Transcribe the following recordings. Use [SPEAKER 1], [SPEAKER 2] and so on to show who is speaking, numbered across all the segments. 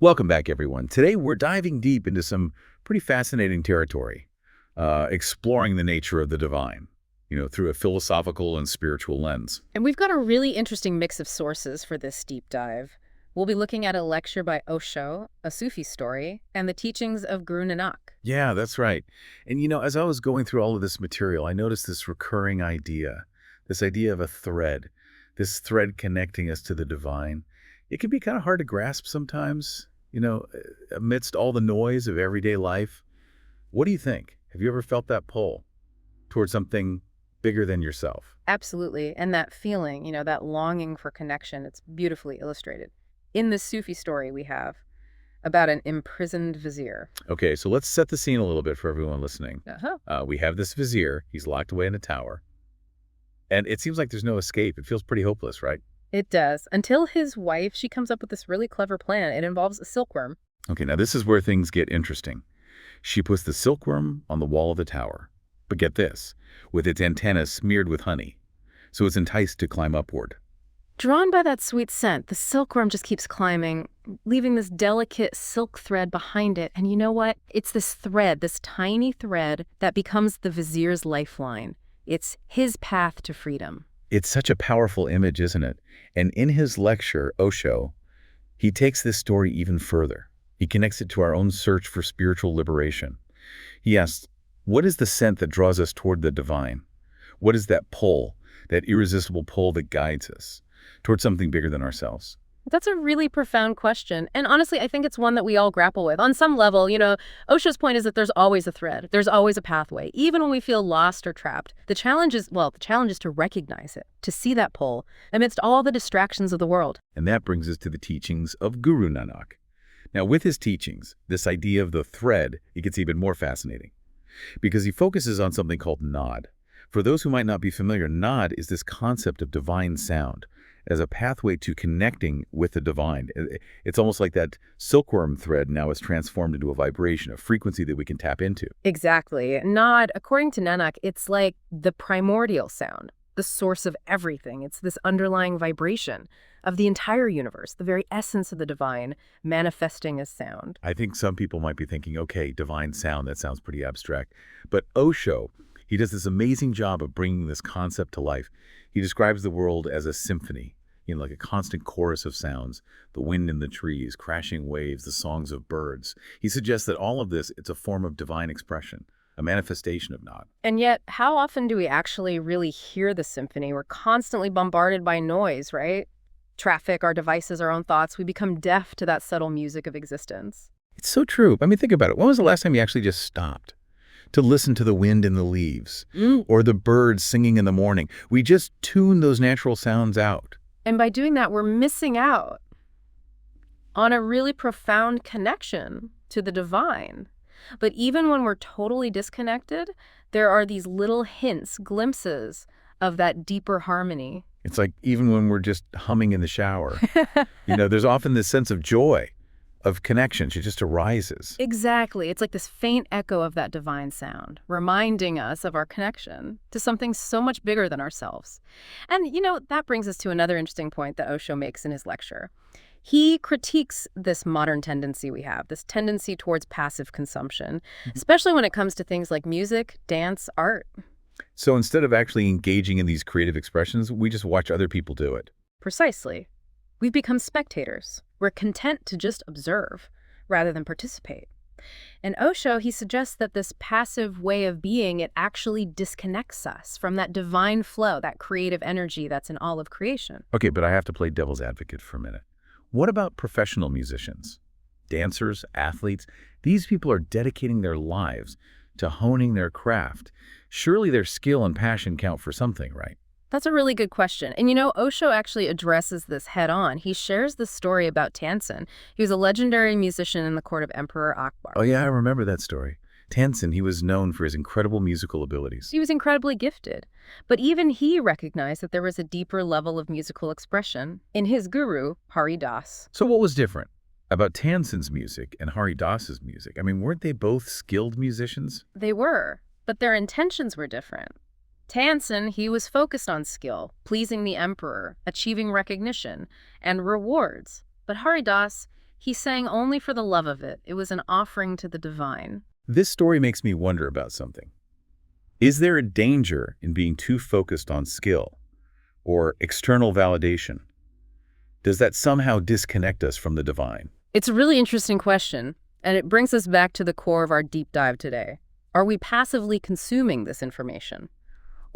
[SPEAKER 1] Welcome back, everyone. Today, we're diving deep into some pretty fascinating territory, exploring the nature of the divine, through a philosophical and spiritual lens.
[SPEAKER 2] And we've got a really interesting mix of sources for this deep dive. We'll be looking at a lecture by OSHO, a Sufi story, and the teachings of Guru Nanak.
[SPEAKER 1] Yeah, that's right. And, as I was going through all of this material, I noticed this recurring idea, this idea of a thread, this thread connecting us to the divine. It can be kind of hard to grasp sometimes, amidst all the noise of everyday life. What do you think? Have you ever felt that pull towards something bigger than yourself?
[SPEAKER 2] Absolutely. And that feeling, that longing for connection, it's beautifully illustrated. In the Sufi story we have about an imprisoned vizier.
[SPEAKER 1] Okay, so let's set the scene a little bit for everyone listening.
[SPEAKER 2] Uh-huh.
[SPEAKER 1] We have this vizier. He's locked away in a tower. And it seems like there's no escape. It feels pretty hopeless, right?
[SPEAKER 2] It does. Until his wife, she comes up with this really clever plan. It involves a silkworm.
[SPEAKER 1] Okay, now this is where things get interesting. She puts the silkworm on the wall of the tower. But get this, with its antennas smeared with honey. So it's enticed to climb upward.
[SPEAKER 2] Drawn by that sweet scent, the silkworm just keeps climbing, leaving this delicate silk thread behind it. And you know what? It's this thread, this tiny thread, that becomes the vizier's lifeline. It's his path to freedom.
[SPEAKER 1] It's such a powerful image, isn't it? And in his lecture, OSHO, he takes this story even further. He connects it to our own search for spiritual liberation. He asks, what is the scent that draws us toward the divine? What is that pull, that irresistible pull that guides us toward something bigger than ourselves?
[SPEAKER 2] That's a really profound question. And honestly, I think it's one that we all grapple with. On some level, OSHO's point is that there's always a thread. There's always a pathway, even when we feel lost or trapped. The challenge is to recognize it, to see that pull amidst all the distractions of the world.
[SPEAKER 1] And that brings us to the teachings of Guru Nanak. Now, with his teachings, this idea of the thread, it gets even more fascinating because he focuses on something called Nod. For those who might not be familiar, Nod is this concept of divine sound as a pathway to connecting with the divine. It's almost like that silkworm thread now is transformed into a vibration, a frequency that we can tap into.
[SPEAKER 2] Exactly. Nod, according to Nanak, it's like the primordial sound, the source of everything. It's this underlying vibration of the entire universe, the very essence of the divine manifesting as sound.
[SPEAKER 1] I think some people might be thinking, okay, divine sound, that sounds pretty abstract. But Osho, he does this amazing job of bringing this concept to life. He describes the world as a symphony, like a constant chorus of sounds, the wind in the trees, crashing waves, the songs of birds. He suggests that all of this, it's a form of divine expression, a manifestation of Nod.
[SPEAKER 2] And yet, how often do we actually really hear the symphony? We're constantly bombarded by noise, right? Traffic, our devices, our own thoughts. We become deaf to that subtle music of existence.
[SPEAKER 1] It's so true. I mean, think about it. When was the last time you actually just stopped to listen to the wind in the leaves or the birds singing in the morning? We just tune those natural sounds out.
[SPEAKER 2] And by doing that, we're missing out on a really profound connection to the divine. But even when we're totally disconnected, there are these little hints, glimpses of that deeper harmony.
[SPEAKER 1] It's like even when we're just humming in the shower, there's often this sense of joy, of connection. It just arises.
[SPEAKER 2] Exactly. It's like this faint echo of that divine sound, reminding us of our connection to something so much bigger than ourselves. And, that brings us to another interesting point that Osho makes in his lecture. He critiques this modern tendency we have, this tendency towards passive consumption, especially when it comes to things like music, dance, art.
[SPEAKER 1] So instead of actually engaging in these creative expressions, we just watch other people do it.
[SPEAKER 2] Precisely. We've become spectators. We're content to just observe rather than participate. And Osho, he suggests that this passive way of being, it actually disconnects us from that divine flow, that creative energy that's in all of creation.
[SPEAKER 1] Okay, but I have to play devil's advocate for a minute. What about professional musicians, dancers, athletes? These people are dedicating their lives to honing their craft. Surely their skill and passion count for something, right?
[SPEAKER 2] That's a really good question. And Osho actually addresses this head on. He shares the story about Tansen. He was a legendary musician in the court of Emperor Akbar.
[SPEAKER 1] Oh yeah, I remember that story. Tansen, he was known for his incredible musical abilities.
[SPEAKER 2] He was incredibly gifted. But even he recognized that there was a deeper level of musical expression in his guru, Hari Das.
[SPEAKER 1] So what was different about Tansen's music and Hari Das's music? I mean, weren't they both skilled musicians?
[SPEAKER 2] They were, but their intentions were different. Tansen, he was focused on skill, pleasing the emperor, achieving recognition, and rewards. But Hari Das, He sang only for the love of it. It was an offering to the divine.
[SPEAKER 1] This story makes me wonder about something. Is there a danger in being too focused on skill or external validation? Does that somehow disconnect us from the divine?
[SPEAKER 2] It's a really interesting question, and it brings us back to the core of our deep dive today. Are we passively consuming this information?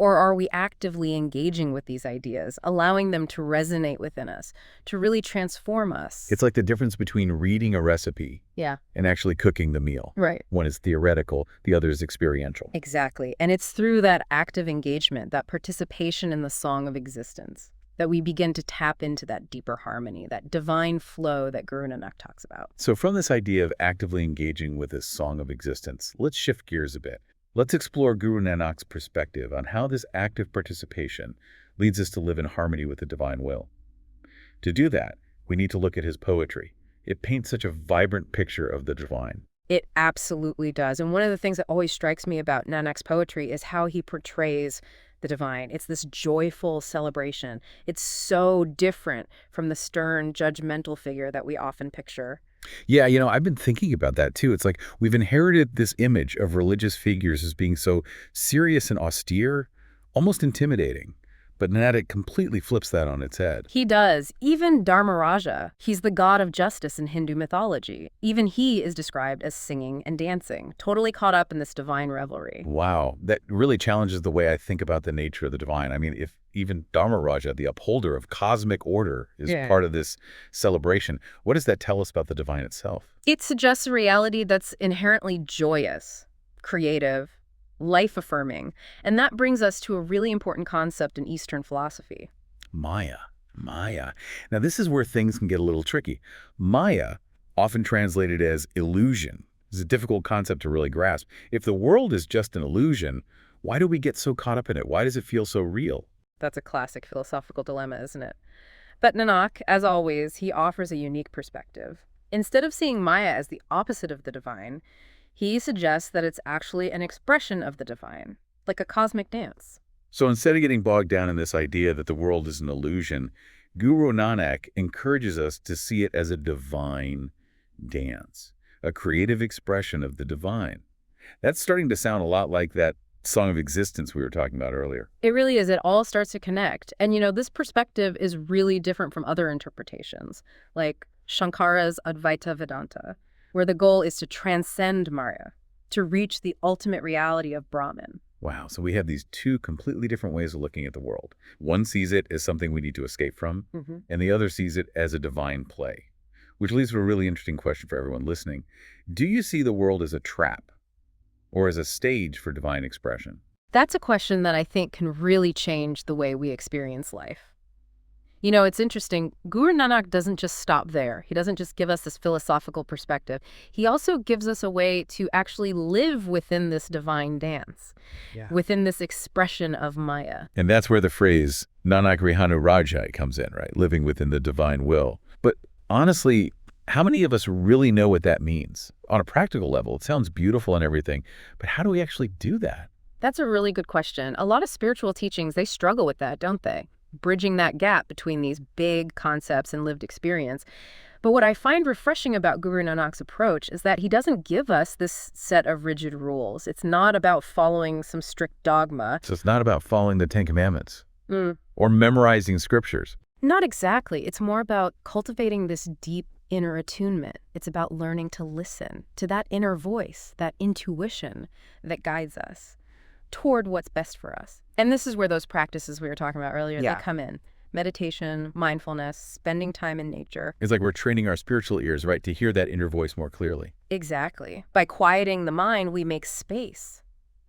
[SPEAKER 2] Or are we actively engaging with these ideas, allowing them to resonate within us, to really transform us?
[SPEAKER 1] It's like the difference between reading a recipe
[SPEAKER 2] Yeah,
[SPEAKER 1] and actually cooking the meal.
[SPEAKER 2] right.
[SPEAKER 1] One is theoretical, the other is experiential.
[SPEAKER 2] Exactly. And it's through that active engagement, that participation in the song of existence, that we begin to tap into that deeper harmony, that divine flow that Guru Nanak talks about.
[SPEAKER 1] So from this idea of actively engaging with this song of existence, let's shift gears a bit. Let's explore Guru Nanak's perspective on how this active participation leads us to live in harmony with the divine will. To do that, we need to look at his poetry. It paints such a vibrant picture of the divine.
[SPEAKER 2] It absolutely does. And one of the things that always strikes me about Nanak's poetry is how he portrays the divine. It's this joyful celebration. It's so different from the stern, judgmental figure that we often picture.
[SPEAKER 1] Yeah, I've been thinking about that too. It's like we've inherited this image of religious figures as being so serious and austere, almost intimidating. But Nanak completely flips that on its head.
[SPEAKER 2] He does. Even Dharmaraja, he's the god of justice in Hindu mythology. Even he is described as singing and dancing, totally caught up in this divine revelry.
[SPEAKER 1] Wow, that really challenges the way I think about the nature of the divine. I mean, if even Dharmaraja, the upholder of cosmic order, is part of this celebration, what does that tell us about the divine itself?
[SPEAKER 2] It suggests a reality that's inherently joyous, creative, life-affirming, and that brings us to a really important concept in Eastern philosophy.
[SPEAKER 1] Maya. Now, this is where things can get a little tricky. Maya, often translated as illusion, is a difficult concept to really grasp. If the world is just an illusion, why do we get so caught up in it? Why does it feel so real?
[SPEAKER 2] That's a classic philosophical dilemma, isn't it? But Nanak, as always, he offers a unique perspective. Instead of seeing Maya as the opposite of the divine, he suggests that it's actually an expression of the divine, like a cosmic dance.
[SPEAKER 1] So instead of getting bogged down in this idea that the world is an illusion, Guru Nanak encourages us to see it as a divine dance, a creative expression of the divine. That's starting to sound a lot like that song of existence we were talking about earlier.
[SPEAKER 2] It really is. It all starts to connect. And, this perspective is really different from other interpretations, like Shankara's Advaita Vedanta, where the goal is to transcend Maya, to reach the ultimate reality of Brahman.
[SPEAKER 1] Wow, so we have these two completely different ways of looking at the world. One sees it as something we need to escape from, and the other sees it as a divine play. Which leads to a really interesting question for everyone listening. Do you see the world as a trap or as a stage for divine expression?
[SPEAKER 2] That's a question that I think can really change the way we experience life. It's interesting. Guru Nanak doesn't just stop there. He doesn't just give us this philosophical perspective. He also gives us a way to actually live within this divine dance, within this expression of Maya.
[SPEAKER 1] And that's where the phrase Nanak Rihanu Rajai comes in, right? Living within the divine will. But honestly, how many of us really know what that means? On a practical level, it sounds beautiful and everything, but how do we actually do that?
[SPEAKER 2] That's a really good question. A lot of spiritual teachings, they struggle with that, don't they? Bridging that gap between these big concepts and lived experience. But what I find refreshing about Guru Nanak's approach is that he doesn't give us this set of rigid rules. It's not about following some strict dogma.
[SPEAKER 1] So it's not about following the Ten Commandments or memorizing scriptures.
[SPEAKER 2] Not exactly. It's more about cultivating this deep inner attunement. It's about learning to listen to that inner voice, that intuition that guides us toward what's best for us. And this is where those practices we were talking about earlier, they come in. Meditation, mindfulness, spending time in nature.
[SPEAKER 1] It's like we're training our spiritual ears, right, to hear that inner voice more clearly.
[SPEAKER 2] Exactly. By quieting the mind, we make space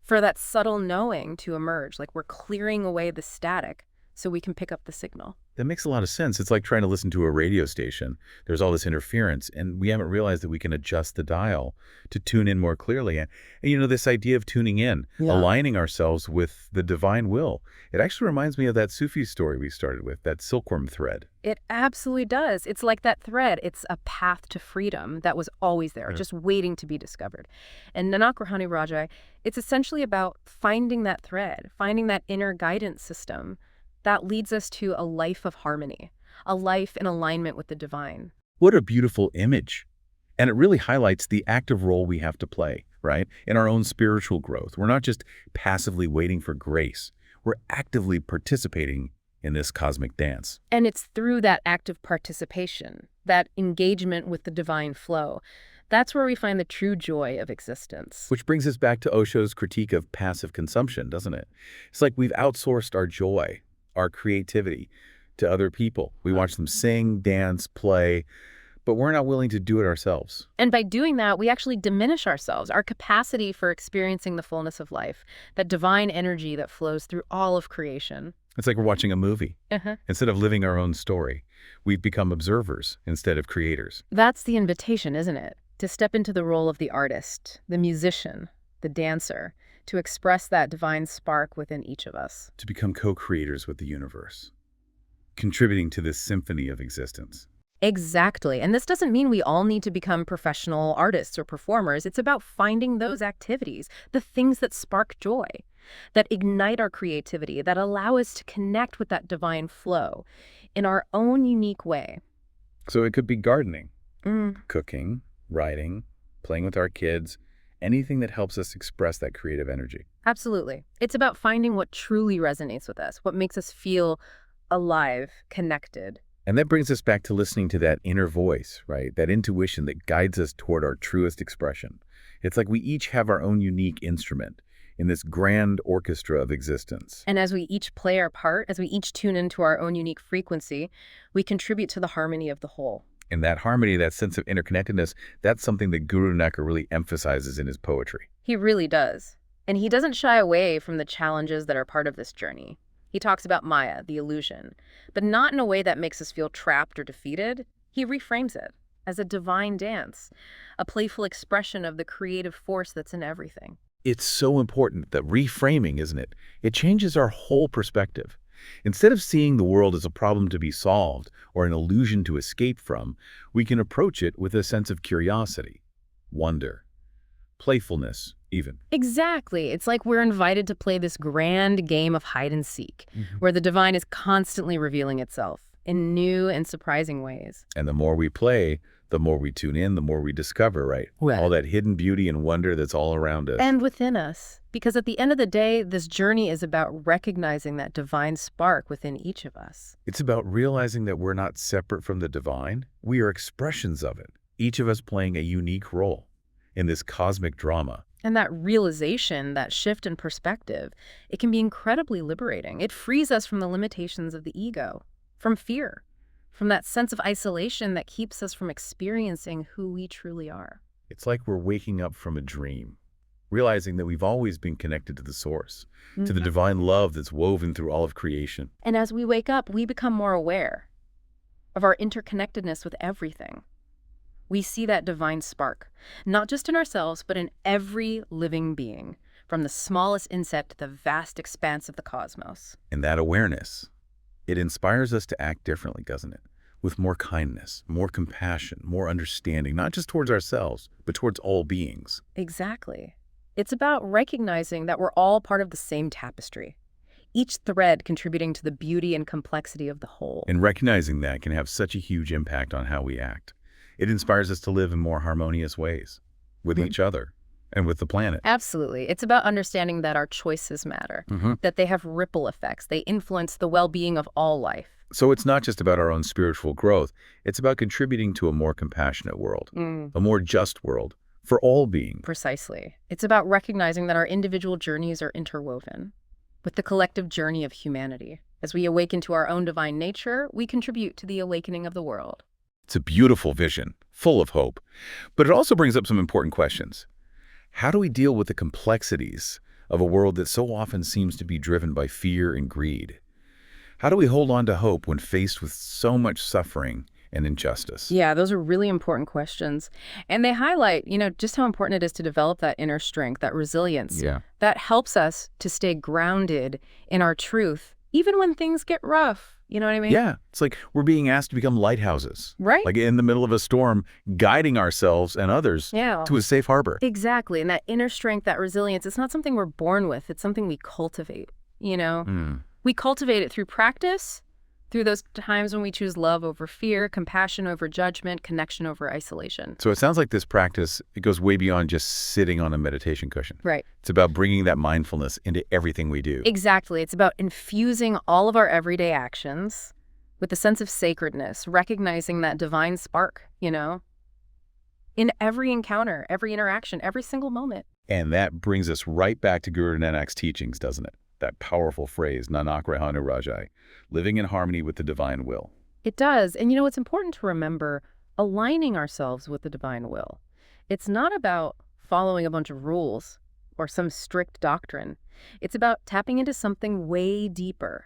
[SPEAKER 2] for that subtle knowing to emerge. Like we're clearing away the static so we can pick up the signal.
[SPEAKER 1] That makes a lot of sense. It's like trying to listen to a radio station. There's all this interference, and we haven't realized that we can adjust the dial to tune in more clearly. And this idea of tuning in, aligning ourselves with the divine will. It actually reminds me of that Sufi story we started with, that silkworm thread.
[SPEAKER 2] It absolutely does. It's like that thread. It's a path to freedom that was always there, just waiting to be discovered. And Nanak Rihanu Rajai, it's essentially about finding that thread, finding that inner guidance system that leads us to a life of harmony, a life in alignment with the divine.
[SPEAKER 1] What a beautiful image. And it really highlights the active role we have to play, right, in our own spiritual growth. We're not just passively waiting for grace. We're actively participating in this cosmic dance.
[SPEAKER 2] And it's through that active participation, that engagement with the divine flow, that's where we find the true joy of existence.
[SPEAKER 1] Which brings us back to Osho's critique of passive consumption, doesn't it? It's like we've outsourced our joy, our creativity, to other people. We watch them sing, dance, play, but we're not willing to do it ourselves.
[SPEAKER 2] And by doing that, we actually diminish ourselves, our capacity for experiencing the fullness of life, that divine energy that flows through all of creation.
[SPEAKER 1] It's like we're watching a movie.
[SPEAKER 2] Uh-huh.
[SPEAKER 1] Instead of living our own story, we've become observers instead of creators.
[SPEAKER 2] That's the invitation, isn't it? To step into the role of the artist, the musician, the dancer, to express that divine spark within each of us.
[SPEAKER 1] To become co-creators with the universe, contributing to this symphony of existence.
[SPEAKER 2] Exactly. And this doesn't mean we all need to become professional artists or performers. It's about finding those activities, the things that spark joy, that ignite our creativity, that allow us to connect with that divine flow in our own unique way.
[SPEAKER 1] So it could be gardening, cooking, writing, playing with our kids, anything that helps us express that creative energy.
[SPEAKER 2] Absolutely. It's about finding what truly resonates with us, what makes us feel alive, connected.
[SPEAKER 1] And that brings us back to listening to that inner voice, right? That intuition that guides us toward our truest expression. It's like we each have our own unique instrument in this grand orchestra of existence.
[SPEAKER 2] And as we each play our part, as we each tune into our own unique frequency, we contribute to the harmony of the whole.
[SPEAKER 1] And that harmony, that sense of interconnectedness, that's something that Guru Nanak really emphasizes in his poetry.
[SPEAKER 2] He really does. And he doesn't shy away from the challenges that are part of this journey. He talks about Maya, the illusion, but not in a way that makes us feel trapped or defeated. He reframes it as a divine dance, a playful expression of the creative force that's in everything.
[SPEAKER 1] It's so important, that reframing, isn't it? It changes our whole perspective. Instead of seeing the world as a problem to be solved or an illusion to escape from, we can approach it with a sense of curiosity, wonder, playfulness, even.
[SPEAKER 2] Exactly. It's like we're invited to play this grand game of hide and seek, where the divine is constantly revealing itself in new and surprising ways.
[SPEAKER 1] And the more we play, the more we tune in, the more we discover, right?
[SPEAKER 2] Well.
[SPEAKER 1] All that hidden beauty and wonder that's all around us.
[SPEAKER 2] And within us. Because at the end of the day, this journey is about recognizing that divine spark within each of us.
[SPEAKER 1] It's about realizing that we're not separate from the divine. We are expressions of it, each of us playing a unique role in this cosmic drama.
[SPEAKER 2] And that realization, that shift in perspective, it can be incredibly liberating. It frees us from the limitations of the ego, from fear, from that sense of isolation that keeps us from experiencing who we truly are.
[SPEAKER 1] It's like we're waking up from a dream, realizing that we've always been connected to the source, to the divine love that's woven through all of creation.
[SPEAKER 2] And as we wake up, we become more aware of our interconnectedness with everything. We see that divine spark, not just in ourselves, but in every living being, from the smallest insect to the vast expanse of the cosmos.
[SPEAKER 1] And that awareness, it inspires us to act differently, doesn't it? With more kindness, more compassion, more understanding, not just towards ourselves, but towards all beings.
[SPEAKER 2] Exactly. It's about recognizing that we're all part of the same tapestry, each thread contributing to the beauty and complexity of the whole.
[SPEAKER 1] And recognizing that can have such a huge impact on how we act. It inspires us to live in more harmonious ways with each other and with the planet.
[SPEAKER 2] Absolutely. It's about understanding that our choices matter, that they have ripple effects. They influence the well-being of all life.
[SPEAKER 1] So it's not just about our own spiritual growth. It's about contributing to a more compassionate world, a more just world for all beings.
[SPEAKER 2] Precisely. It's about recognizing that our individual journeys are interwoven with the collective journey of humanity. As we awaken to our own divine nature, we contribute to the awakening of the world.
[SPEAKER 1] It's a beautiful vision, full of hope. But it also brings up some important questions. How do we deal with the complexities of a world that so often seems to be driven by fear and greed? How do we hold on to hope when faced with so much suffering and injustice?
[SPEAKER 2] Yeah, those are really important questions. And they highlight, just how important it is to develop that inner strength, that resilience.
[SPEAKER 1] Yeah.
[SPEAKER 2] That helps us to stay grounded in our truth, even when things get rough. You know what I mean?
[SPEAKER 1] Yeah. It's like we're being asked to become lighthouses.
[SPEAKER 2] Right.
[SPEAKER 1] Like in the middle of a storm, guiding ourselves and others to a safe harbor.
[SPEAKER 2] Exactly. And that inner strength, that resilience, it's not something we're born with. It's something we cultivate, We cultivate it through practice, through those times when we choose love over fear, compassion over judgment, connection over isolation.
[SPEAKER 1] So it sounds like this practice, it goes way beyond just sitting on a meditation cushion.
[SPEAKER 2] Right.
[SPEAKER 1] It's about bringing that mindfulness into everything we do.
[SPEAKER 2] Exactly. It's about infusing all of our everyday actions with a sense of sacredness, recognizing that divine spark, in every encounter, every interaction, every single moment.
[SPEAKER 1] And that brings us right back to Guru Nanak's teachings, doesn't it? That powerful phrase, Nanak Rahanu Rajai, living in harmony with the divine will.
[SPEAKER 2] It does. And it's important to remember aligning ourselves with the divine will. It's not about following a bunch of rules or some strict doctrine. It's about tapping into something way deeper,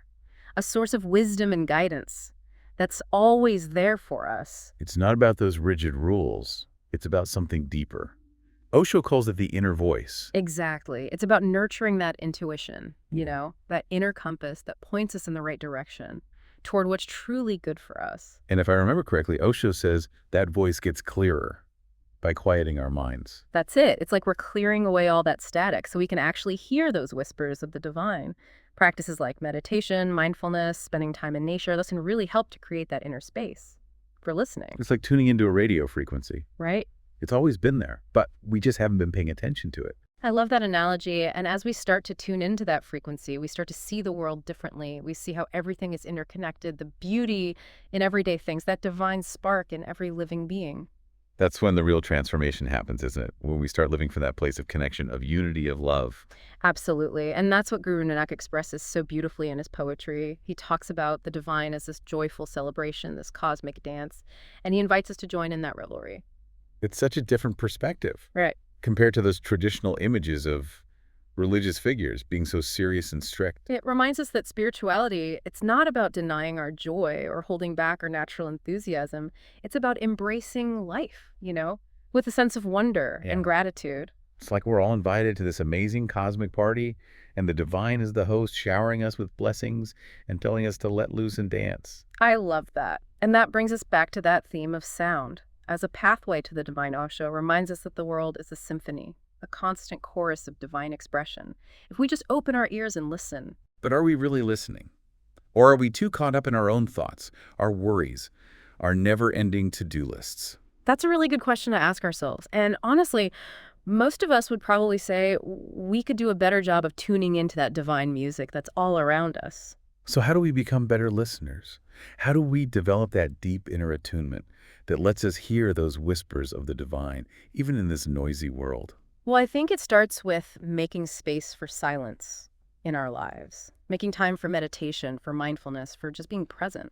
[SPEAKER 2] a source of wisdom and guidance that's always there for us.
[SPEAKER 1] It's not about those rigid rules. It's about something deeper. Osho calls it the inner voice.
[SPEAKER 2] Exactly. It's about nurturing that intuition, that inner compass that points us in the right direction toward what's truly good for us.
[SPEAKER 1] And if I remember correctly, Osho says that voice gets clearer by quieting our minds.
[SPEAKER 2] That's it. It's like we're clearing away all that static so we can actually hear those whispers of the divine. Practices like meditation, mindfulness, spending time in nature, those can really help to create that inner space for listening.
[SPEAKER 1] It's like tuning into a radio frequency.
[SPEAKER 2] Right?
[SPEAKER 1] It's always been there, but we just haven't been paying attention to it.
[SPEAKER 2] I love that analogy. And as we start to tune into that frequency, we start to see the world differently. We see how everything is interconnected, the beauty in everyday things, that divine spark in every living being.
[SPEAKER 1] That's when the real transformation happens, isn't it? When we start living from that place of connection, of unity, of love.
[SPEAKER 2] Absolutely. And that's what Guru Nanak expresses so beautifully in his poetry. He talks about the divine as this joyful celebration, this cosmic dance, and he invites us to join in that revelry.
[SPEAKER 1] It's such a different perspective.
[SPEAKER 2] Right.
[SPEAKER 1] Compared to those traditional images of religious figures being so serious and strict.
[SPEAKER 2] It reminds us that spirituality, it's not about denying our joy or holding back our natural enthusiasm. It's about embracing life, with a sense of wonder and gratitude.
[SPEAKER 1] It's like we're all invited to this amazing cosmic party, and the divine is the host, showering us with blessings and telling us to let loose and dance.
[SPEAKER 2] I love that. And that brings us back to that theme of sound. As a pathway to the divine, Osho reminds us that the world is a symphony, a constant chorus of divine expression. If we just open our ears and listen.
[SPEAKER 1] But are we really listening? Or are we too caught up in our own thoughts, our worries, our never-ending to-do lists?
[SPEAKER 2] That's a really good question to ask ourselves. And honestly, most of us would probably say we could do a better job of tuning into that divine music that's all around us.
[SPEAKER 1] So how do we become better listeners? How do we develop that deep inner attunement that lets us hear those whispers of the divine, even in this noisy world?
[SPEAKER 2] Well, I think it starts with making space for silence in our lives, making time for meditation, for mindfulness, for just being present,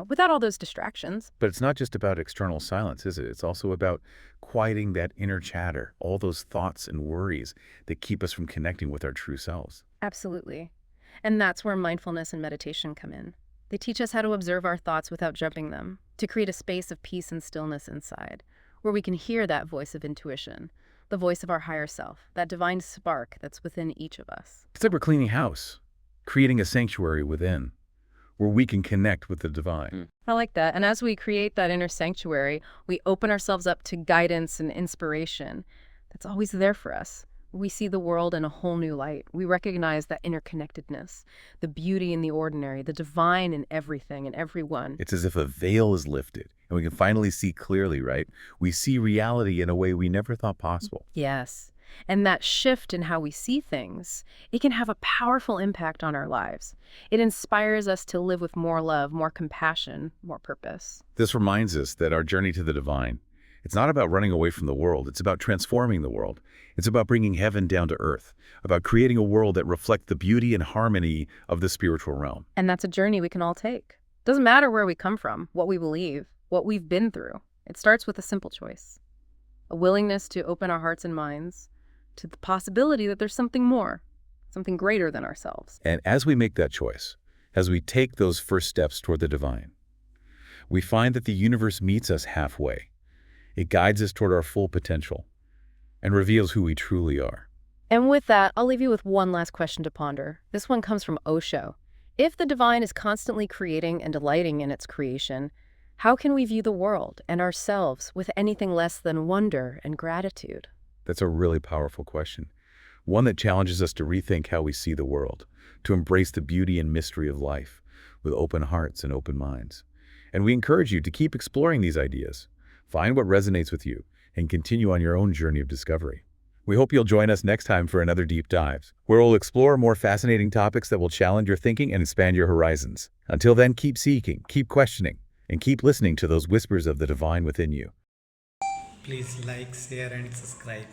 [SPEAKER 2] without all those distractions.
[SPEAKER 1] But it's not just about external silence, is it? It's also about quieting that inner chatter, all those thoughts and worries that keep us from connecting with our true selves.
[SPEAKER 2] Absolutely. And that's where mindfulness and meditation come in. They teach us how to observe our thoughts without jumping them, to create a space of peace and stillness inside, where we can hear that voice of intuition, the voice of our higher self, that divine spark that's within each of us.
[SPEAKER 1] It's like we're cleaning house, creating a sanctuary within, where we can connect with the divine.
[SPEAKER 2] I like that. And as we create that inner sanctuary, we open ourselves up to guidance and inspiration that's always there for us. We see the world in a whole new light. We recognize that interconnectedness, the beauty in the ordinary, the divine in everything and everyone.
[SPEAKER 1] It's as if a veil is lifted and we can finally see clearly, right? We see reality in a way we never thought possible.
[SPEAKER 2] Yes. And that shift in how we see things, it can have a powerful impact on our lives. It inspires us to live with more love, more compassion, more purpose.
[SPEAKER 1] This reminds us that our journey to the divine, it's not about running away from the world. It's about transforming the world. It's about bringing heaven down to earth, about creating a world that reflects the beauty and harmony of the spiritual realm.
[SPEAKER 2] And that's a journey we can all take. Doesn't matter where we come from, what we believe, what we've been through. It starts with a simple choice, a willingness to open our hearts and minds to the possibility that there's something more, something greater than ourselves.
[SPEAKER 1] And as we make that choice, as we take those first steps toward the divine, we find that the universe meets us halfway. It guides us toward our full potential and reveals who we truly are.
[SPEAKER 2] And with that, I'll leave you with one last question to ponder. This one comes from Osho. If the divine is constantly creating and delighting in its creation, how can we view the world and ourselves with anything less than wonder and gratitude?
[SPEAKER 1] That's a really powerful question. One that challenges us to rethink how we see the world, to embrace the beauty and mystery of life, with open hearts and open minds. And we encourage you to keep exploring these ideas, find what resonates with you, and continue on your own journey of discovery. We hope you'll join us next time for another Deep Dive, where we'll explore more fascinating topics that will challenge your thinking and expand your horizons. Until then, keep seeking, keep questioning, and keep listening to those whispers of the divine within you.
[SPEAKER 3] Please like, share and subscribe.